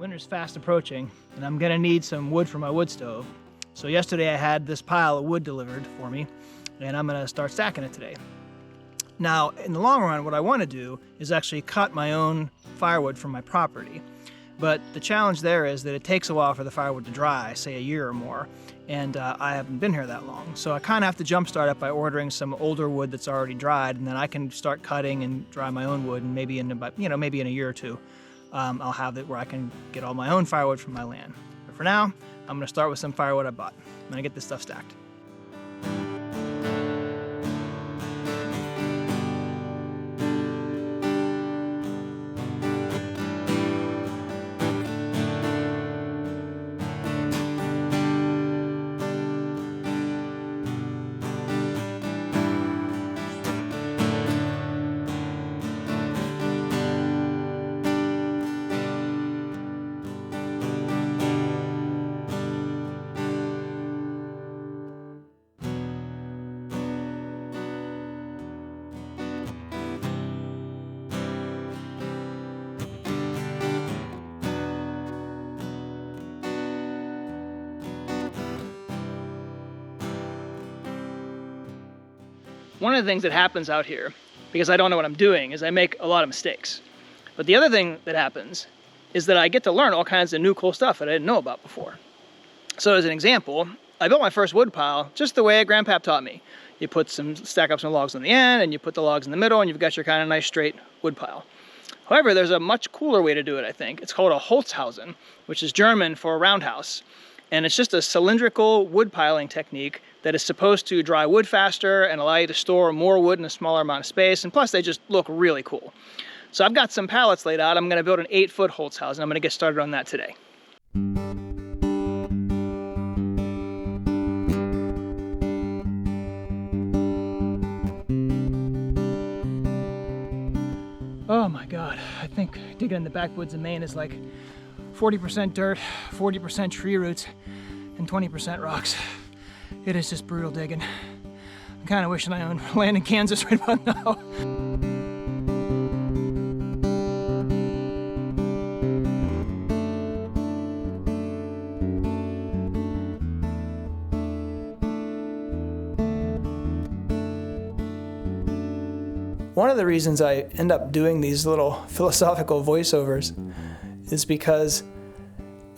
Winter's fast approaching, and I'm gonna need some wood for my wood stove. So yesterday I had this pile of wood delivered for me, and I'm gonna start stacking it today. Now, in the long run, what I wanna do is actually cut my own firewood from my property. But the challenge there is that it takes a while for the firewood to dry, say a year or more, and I haven't been here that long. So I kind of have to jumpstart it by ordering some older wood that's already dried, and then I can start cutting and dry my own wood, and maybe in about, maybe in a year or two, I'll have it where I can get all my own firewood from my land. But for now, I'm gonna start with some firewood I bought. I'm gonna get this stuff stacked. One of the things that happens out here, because I don't know what I'm doing, is I make a lot of mistakes. But the other thing that happens is that I get to learn all kinds of new cool stuff that I didn't know about before. So as an example, I built my first wood pile just the way Grandpap taught me. You stack up some logs on the end, and you put the logs in the middle, and you've got your kind of nice straight wood pile. However, there's a much cooler way to do it, I think. It's called a Holzhausen, which is German for a roundhouse. And it's just a cylindrical wood piling technique that is supposed to dry wood faster and allow you to store more wood in a smaller amount of space. And plus, they just look really cool. So I've got some pallets laid out. I'm gonna build an 8-foot Holzhausen. I'm gonna get started on that today. Oh my God, I think digging in the backwoods of Maine is like 40% dirt, 40% tree roots, and 20% rocks. It is just brutal digging. I'm kind of wishing I owned land in Kansas right about now. One of the reasons I end up doing these little philosophical voiceovers is because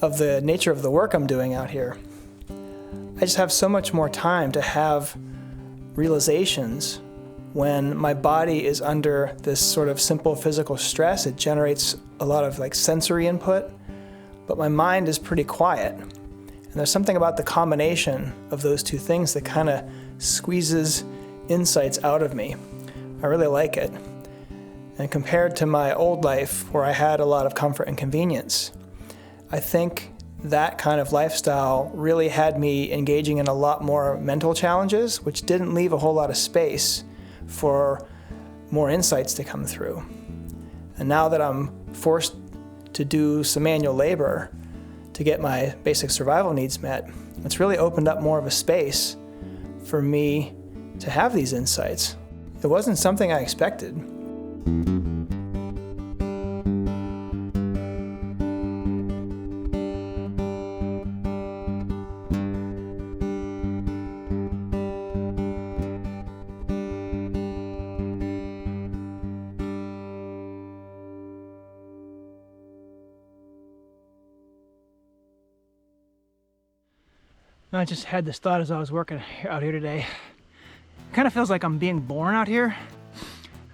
of the nature of the work I'm doing out here. I just have so much more time to have realizations when my body is under this sort of simple physical stress. It generates a lot of sensory input, but my mind is pretty quiet. And there's something about the combination of those two things that kind of squeezes insights out of me. I really like it. And compared to my old life where I had a lot of comfort and convenience, I think that kind of lifestyle really had me engaging in a lot more mental challenges, which didn't leave a whole lot of space for more insights to come through. And now that I'm forced to do some manual labor to get my basic survival needs met, it's really opened up more of a space for me to have these insights. It wasn't something I expected. I just had this thought as I was working out here today. It kind of feels like I'm being born out here.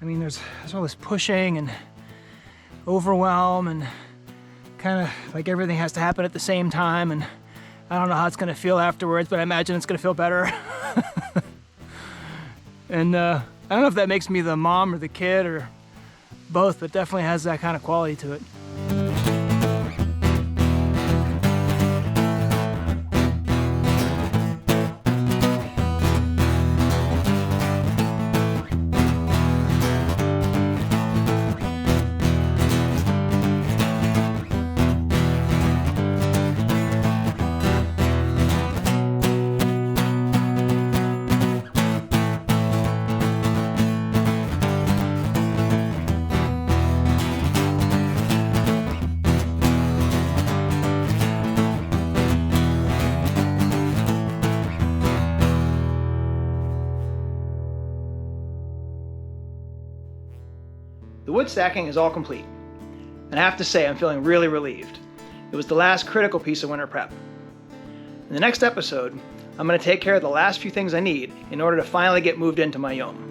I mean, there's all this pushing and overwhelm, and kind of like everything has to happen at the same time, and I don't know how it's gonna feel afterwards, but I imagine it's gonna feel better. And I don't know if that makes me the mom or the kid or both, but definitely has that kind of quality to it. The wood stacking is all complete, and I have to say I'm feeling really relieved. It was the last critical piece of winter prep. In the next episode, I'm going to take care of the last few things I need in order to finally get moved into my Yom.